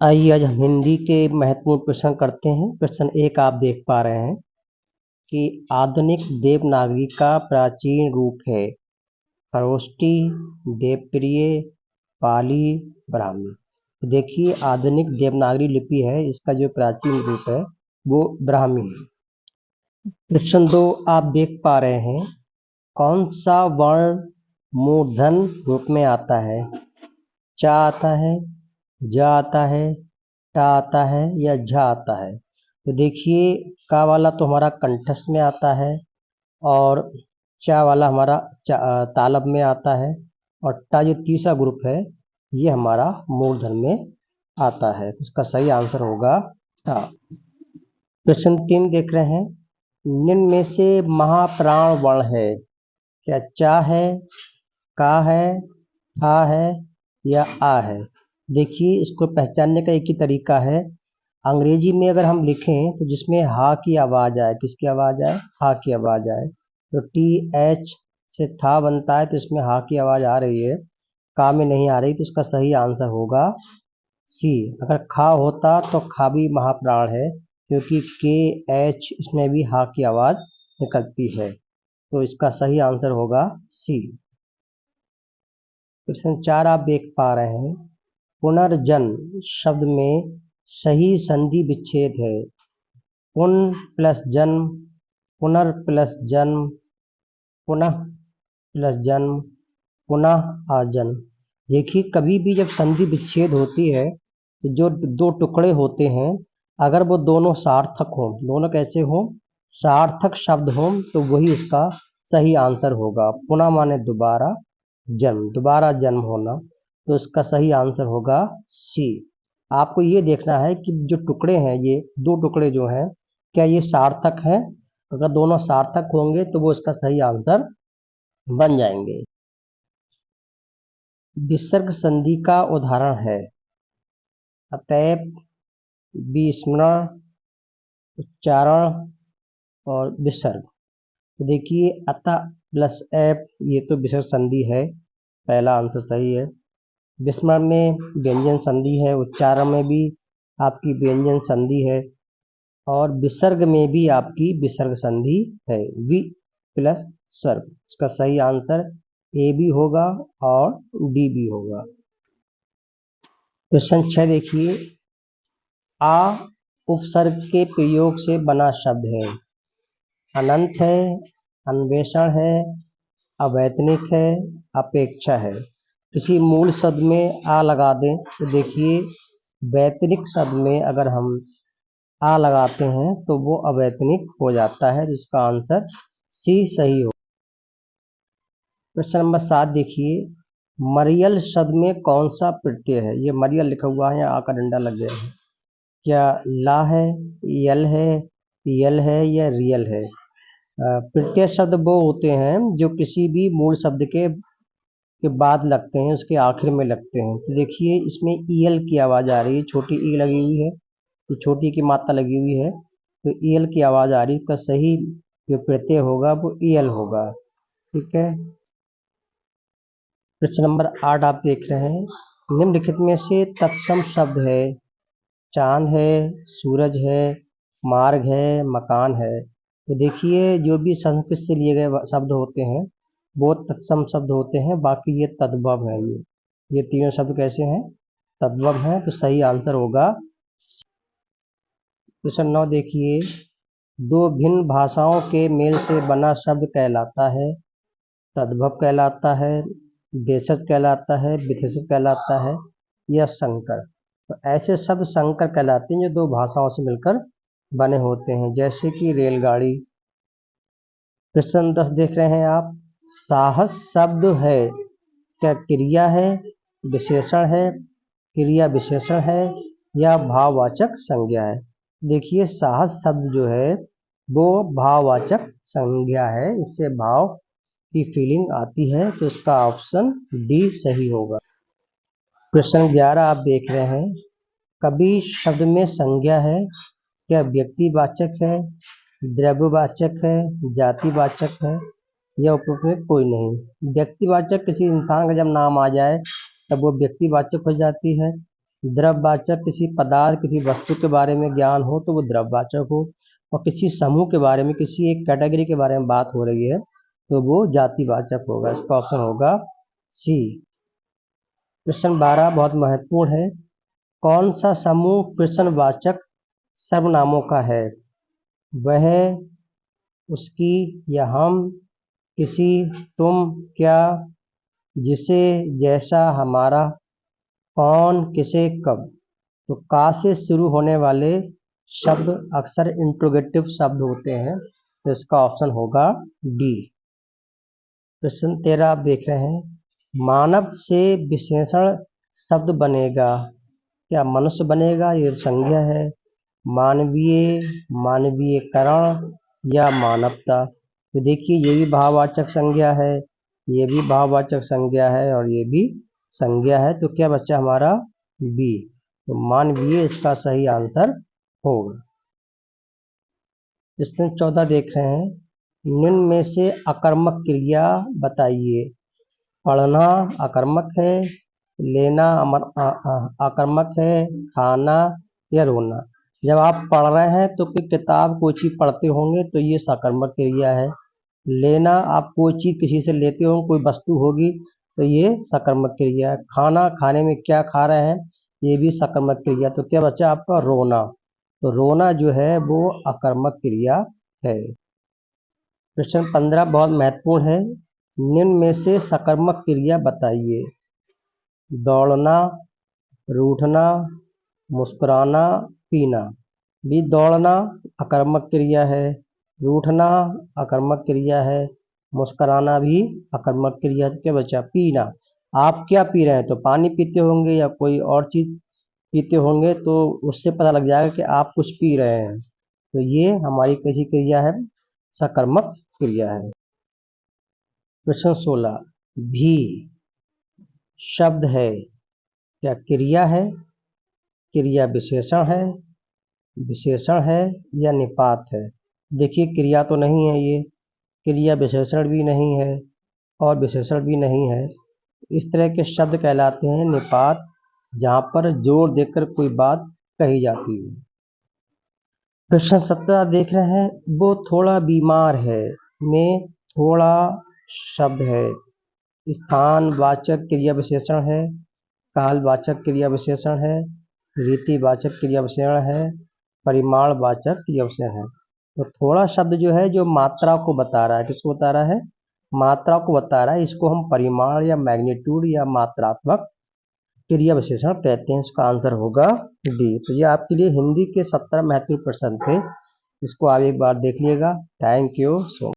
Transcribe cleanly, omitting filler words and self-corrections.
आइए आज हम हिंदी के महत्वपूर्ण प्रश्न करते हैं। प्रश्न 1 आप देख पा रहे हैं कि आधुनिक देवनागरी का प्राचीन रूप है खरोष्टी, देवप्रिय, पाली, ब्राह्मी। तो देखिए आधुनिक देवनागरी लिपि है, इसका जो प्राचीन रूप है वो ब्राह्मी है। प्रश्न 2 आप देख पा रहे हैं कौन सा वर्ण मूर्धन रूप में आता है? चा आता है, जा आता है, टा आता है या झा आता है। तो देखिए का वाला तो हमारा कंठस्थ में आता है और चा वाला हमारा तालब में आता है और टा जो तीसरा ग्रुप है ये हमारा मूर्धन में आता है। तो इसका सही आंसर होगा टा। प्रश्न 3 देख रहे हैं निम्न में से महाप्राण वर्ण है क्या? चा है, का है, था है या आ है। देखिए इसको पहचानने का एक ही तरीका है, अंग्रेजी में अगर हम लिखें तो जिसमें हा की आवाज़ आए, किसकी आवाज़ आए? हा की आवाज़ आए। तो टी एच से था बनता है तो इसमें हा की आवाज़ आ रही है, का में नहीं आ रही, तो इसका सही आंसर होगा सी। अगर खा होता तो खा भी महाप्राण है क्योंकि के एच इसमें भी हा की आवाज़ निकलती है, तो इसका सही आंसर होगा सी। प्रश्न 4 आप देख पा रहे हैं पुनर्जन्म शब्द में सही संधि विच्छेद है पुन प्लस जन्म, पुनर प्लस जन्म, पुनः प्लस जन्म, पुनः आजन्म। देखिए कभी भी जब संधि विच्छेद होती है तो जो दो टुकड़े होते हैं अगर वो दोनों सार्थक हों, दोनों कैसे हों? सार्थक शब्द हों, तो वही इसका सही आंसर होगा। पुनः माने दोबारा, जन्म दोबारा जन्म होना, तो इसका सही आंसर होगा सी। आपको ये देखना है कि जो टुकड़े हैं ये दो टुकड़े जो हैं क्या ये सार्थक हैं? अगर दोनों सार्थक होंगे तो वो इसका सही आंसर बन जाएंगे। विसर्ग संधि का उदाहरण है अतएव, विस्मरण, उच्चारण और विसर्ग। तो देखिए अतः प्लस एप ये तो विसर्ग संधि है, पहला आंसर सही है। विस्मरण में व्यंजन संधि है, उच्चारण में भी आपकी व्यंजन संधि है और विसर्ग में भी आपकी विसर्ग संधि है, वि प्लस सर्ग। इसका सही आंसर ए भी होगा और डी भी होगा। क्वेश्चन 6 देखिए आ उपसर्ग के प्रयोग से बना शब्द है अनंत है, अन्वेषण है, अवैतनिक है, अपेक्षा है। किसी मूल शब्द में आ लगा दें तो देखिए वैतनिक शब्द में अगर हम आ लगाते हैं तो वो अवैतनिक हो जाता है, जिसका आंसर सी सही हो। क्वेश्चन नंबर 7 देखिए मरियल शब्द में कौन सा प्रत्यय है? ये मरियल लिखा हुआ है या आ का डंडा लग गया है, क्या ला है, यल है, यल है या रियल है। प्रत्यय शब्द वो होते हैं जो किसी भी मूल शब्द के बाद लगते हैं, उसके आखिर में लगते हैं। तो देखिए इसमें ईएल की आवाज़ आ रही है, छोटी ई लगी हुई है, तो छोटी की मात्रा लगी हुई है, तो ईएल की आवाज़ आ रही है, इसका सही जो प्रत्यय होगा वो ईएल होगा। ठीक है। प्रश्न नंबर 8 आप देख रहे हैं निम्नलिखित में से तत्सम शब्द है चांद है, सूरज है, मार्ग है, मकान है। तो देखिए जो भी संस्कृत से लिए गए शब्द होते हैं वो तत्सम शब्द होते हैं, बाकी ये तद्भव है। ये तीनों शब्द कैसे हैं? तद्भव हैं, तो सही आंसर होगा। क्वेश्चन 9 देखिए दो भिन्न भाषाओं के मेल से बना शब्द कहलाता है तद्भव कहलाता है, देशज कहलाता है, विशेषज कहलाता है या संकर। तो ऐसे शब्द संकर कहलाते हैं जो दो भाषाओं से मिलकर बने होते हैं, जैसे कि रेलगाड़ी। प्रश्न 10 देख रहे हैं आप साहस शब्द है क्या क्रिया है, विशेषण है, क्रिया विशेषण है या भाववाचक संज्ञा है। देखिए साहस शब्द जो है वो भाववाचक संज्ञा है, इससे भाव की फीलिंग आती है, तो इसका ऑप्शन डी सही होगा। क्वेश्चन 11 आप देख रहे हैं कभी शब्द में संज्ञा है क्या व्यक्तिवाचक है, द्रव्यवाचक है, जातिवाचक है या उपयुक्त कोई नहीं। व्यक्तिवाचक किसी इंसान का जब नाम आ जाए तब वो व्यक्तिवाचक हो जाती है द्रव्यवाचक किसी पदार्थ किसी वस्तु के बारे में ज्ञान हो तो वो द्रव्यवाचक हो, और किसी समूह के बारे में किसी एक कैटेगरी के बारे में बात हो रही है तो वो जातिवाचक होगा। इसका ऑप्शन होगा सी। प्रश्न 12 बहुत महत्वपूर्ण है। कौन सा समूह प्रश्नवाचक सर्वनामों का है? वह, उसकी या हम, किसी, तुम, क्या, जिसे, जैसा, हमारा, कौन, किसे, कब। तो का से शुरू होने वाले शब्द अक्सर इंट्रोगेटिव शब्द होते हैं, तो इसका ऑप्शन होगा डी। प्रश्न 13 आप देख रहे हैं। मानव से विशेषण शब्द बनेगा, क्या मनुष्य बनेगा? ये संज्ञा है। मानवीय, मानवीयकरण या मानवता। तो देखिए ये भी भाववाचक संज्ञा है, ये भी भाववाचक संज्ञा है और ये भी संज्ञा है। तो क्या बच्चा हमारा बी, तो मानवीय इसका सही आंसर होगा। प्रश्न 14 देख रहे हैं। निम्न में से अकर्मक क्रिया बताइए। पढ़ना अकर्मक है, लेना अकर्मक है, खाना या रोना। जब आप पढ़ रहे हैं तो कोई किताब कोई चीज़ पढ़ते होंगे तो ये सकर्मक क्रिया है। लेना आप कोई चीज़ किसी से लेते होंगे, कोई वस्तु होगी तो ये सकर्मक क्रिया है। खाना खाने में क्या खा रहे हैं, ये भी सकर्मक क्रिया। तो क्या बच्चा आपका रोना, तो रोना जो है वो अकर्मक क्रिया है। प्रश्न 15 बहुत महत्वपूर्ण है। निम्न में से सकर्मक क्रिया बताइए। दौड़ना, रूठना, मुस्कुराना, पीना। भी दौड़ना अकर्मक क्रिया है, रूठना अकर्मक क्रिया है, मुस्कुराना भी अकर्मक क्रिया है। क्या बचा? पीना। आप क्या पी रहे हैं? तो पानी पीते होंगे या कोई और चीज़ पीते होंगे, तो उससे पता लग जाएगा कि आप कुछ पी रहे हैं। तो ये हमारी कैसी क्रिया है? सकर्मक क्रिया है। प्रश्न 16 भी शब्द है, क्या क्रिया है, क्रिया विशेषण है, विशेषण है या निपात है? देखिए क्रिया तो नहीं है, ये क्रिया विशेषण भी नहीं है और विशेषण भी नहीं है। इस तरह के शब्द कहलाते हैं निपात, जहाँ पर जोर देकर कोई बात कही जाती है। प्रश्न 17 देख रहे हैं। वो थोड़ा बीमार है में थोड़ा शब्द है, स्थानवाचक क्रिया विशेषण है, कालवाचक क्रिया विशेषण है, रीतिवाचक क्रिया विशेषण है, परिमाणवाचक क्रिया विशेषण है। तो थोड़ा शब्द जो है जो मात्रा को बता रहा है, किसको बता रहा है? मात्रा को बता रहा है। इसको हम परिमाण या मैग्नीट्यूड या मात्रात्मक क्रिया विशेषण कहते हैं। इसका आंसर होगा डी। तो ये आपके लिए हिंदी के 17 महत्वपूर्ण प्रश्न थे, इसको आप एक बार देख लीजिएगा। Thank you so much.